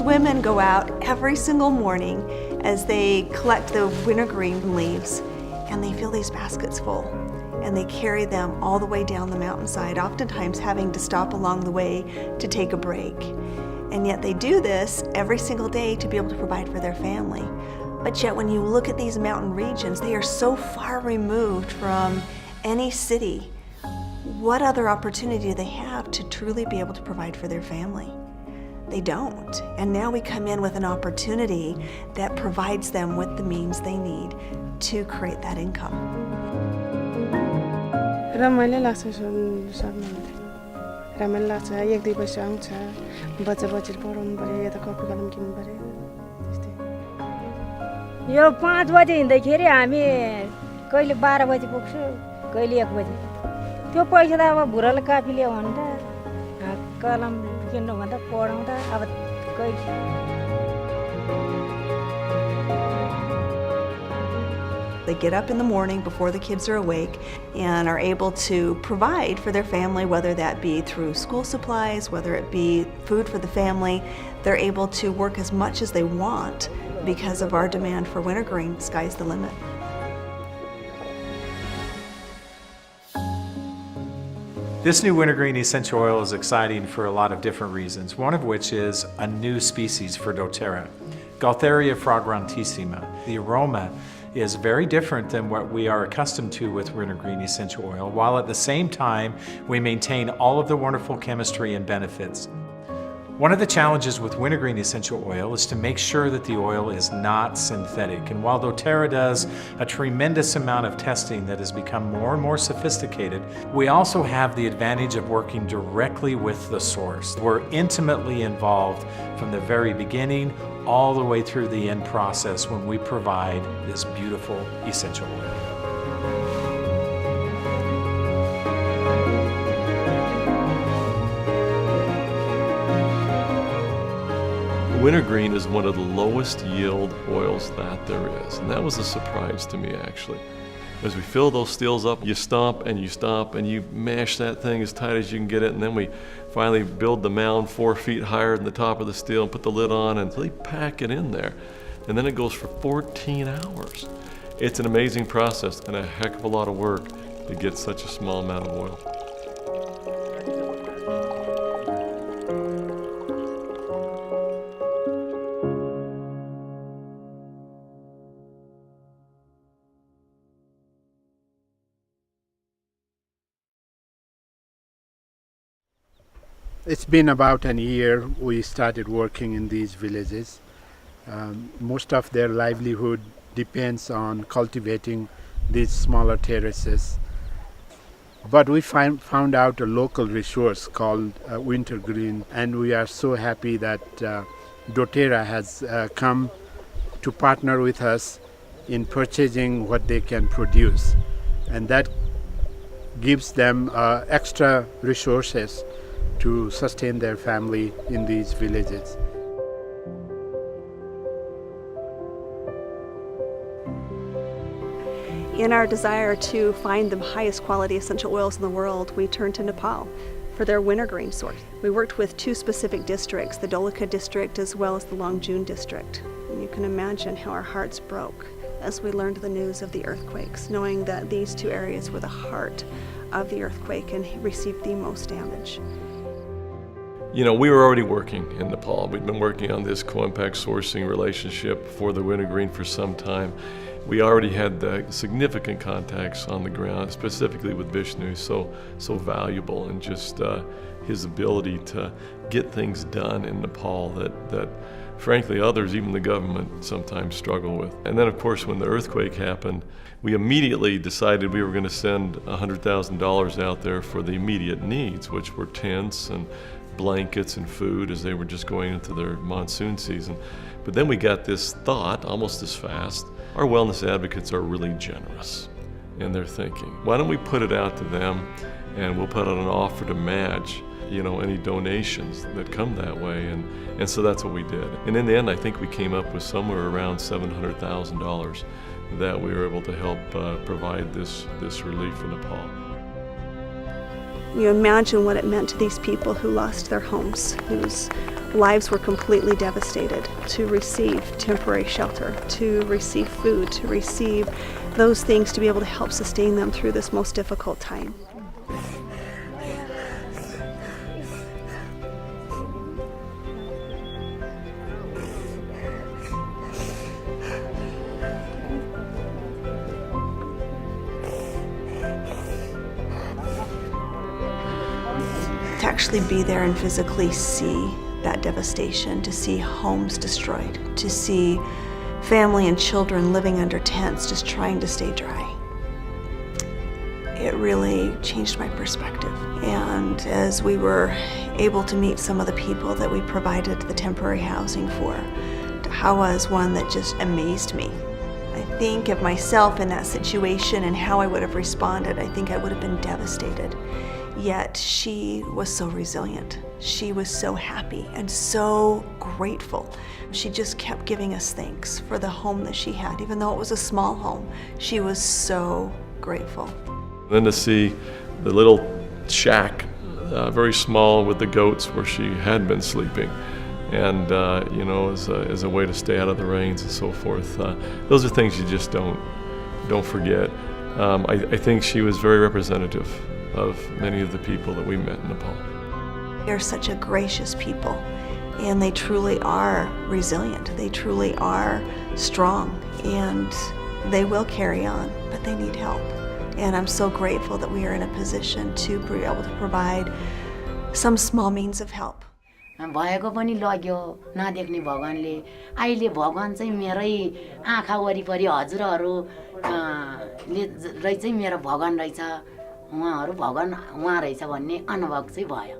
women go out every single morning as they collect the wintergreen leaves, and they fill these baskets full, and they carry them all the way down the mountainside, oftentimes having to stop along the way to take a break. And yet they do this every single day to be able to provide for their family. But yet when you look at these mountain regions, they are so far removed from any city. What other opportunity do they have to truly be able to provide for their family? They don't. And now we come in with an opportunity that provides them with the means they need to create that income. रमाइलो लाग्छ रमाइलो लाग्छ एक दुई पैसा आउँछ बच्चा बच्चीले पढाउनु पर्यो यता कपी कलम किन्नु पर्यो त्यस्तै यो 5 बजे हिँड्दाखेरि हामी कहिले 12 बजे पुग्छु कहिले 1 बजे त्यो पैसा त अब भुराले कापी ल्याऊ भन्दा कलम किन्नु भन्दा पढाउँदा अब कहिले They get up in the morning before the kids are awake and are able to provide for their family, whether that be through school supplies, whether it be food for the family. They're able to work as much as they want because of our demand for wintergreen. Sky's the limit. This new wintergreen essential oil is exciting for a lot of different reasons, one of which is a new species for doTERRA, dōTERRA fragrantissima. The aroma is very different than what we are accustomed to with wintergreen essential oil, while at the same time we maintain all of the wonderful chemistry and benefits. One of the challenges with wintergreen essential oil is to make sure that the oil is not synthetic. And while doTERRA does a tremendous amount of testing that has become more and more sophisticated, we also have the advantage of working directly with the source. We're intimately involved from the very beginning all the way through the end process when we provide this beautiful essential oil. Wintergreen is one of the lowest yield oils that there is, and that was a surprise to me actually. As we fill those stills up, you stomp and you mash that thing as tight as you can get it, and then we finally build the mound 4 feet higher than the top of the still and put the lid on and really pack it in there. And then it goes for 14 hours. It's an amazing process and a heck of a lot of work to get such a small amount of oil. It's been about a year we started working in these villages. Most of their livelihood depends on cultivating these smaller terraces. But we found out a local resource called Wintergreen, and we are so happy that doTERRA has come to partner with us in purchasing what they can produce. And that gives them extra resources to sustain their family in these villages. In our desire to find the highest quality essential oils in the world, we turned to Nepal for their wintergreen source. We worked with 2 specific districts, the dōTERRA district as well as the Longjun district. And you can imagine how our hearts broke as we learned the news of the earthquakes, knowing that these 2 areas were the heart of the earthquake and received the most damage. You know, we were already working in Nepal. We'd been working on this co-impact sourcing relationship for the wintergreen for some time. We already had significant contacts on the ground, specifically with Vishnu, so valuable, and just his ability to get things done in Nepal that frankly others, even the government, sometimes struggle with. And then of course when the earthquake happened, we immediately decided we were going to send $100,000 out there for the immediate needs, which were tents and blankets and food as they were just going into their monsoon season. But then we got this thought almost as fast. Our wellness advocates are really generous in their thinking. Why don't we put it out to them and we'll put out an offer to match, you know, any donations that come that way, and so that's what we did. And in the end I think we came up with somewhere around $700,000 that we were able to help provide this relief in Nepal. You imagine what it meant to these people who lost their homes, whose lives were completely devastated, to receive temporary shelter, to receive food, to receive those things to be able to help sustain them through this most difficult time. To actually be there and physically see that devastation, to see homes destroyed, to see family and children living under tents just trying to stay dry. It really changed my perspective. And as we were able to meet some of the people that we provided the temporary housing for, Hawa is one that just amazed me. I think of myself in that situation and how I would have responded. I think I would have been devastated. Yet she was so resilient. She was so happy and so grateful. She just kept giving us thanks for the home that she had. Even though it was a small home, she was so grateful. Then to see the little shack, very small with the goats where she had been sleeping, and as a way to stay out of the rains and so forth. Those are things you just don't forget. I think she was very representative of many of the people that we met in Nepal. They're such a gracious people, and they truly are resilient. They truly are strong, and they will carry on, but they need help. And I'm so grateful that we are in a position to be able to provide some small means of help. भएको पनि लग्यो नदेख्ने भगवानले अहिले भगवान चाहिँ मेरै आँखा वरिपरि हजुरहरू ले चाहिँ मेरो भगवान रहेछ उहाँहरू भगवान उहाँ रहेछ भन्ने अनुभव चाहिँ भयो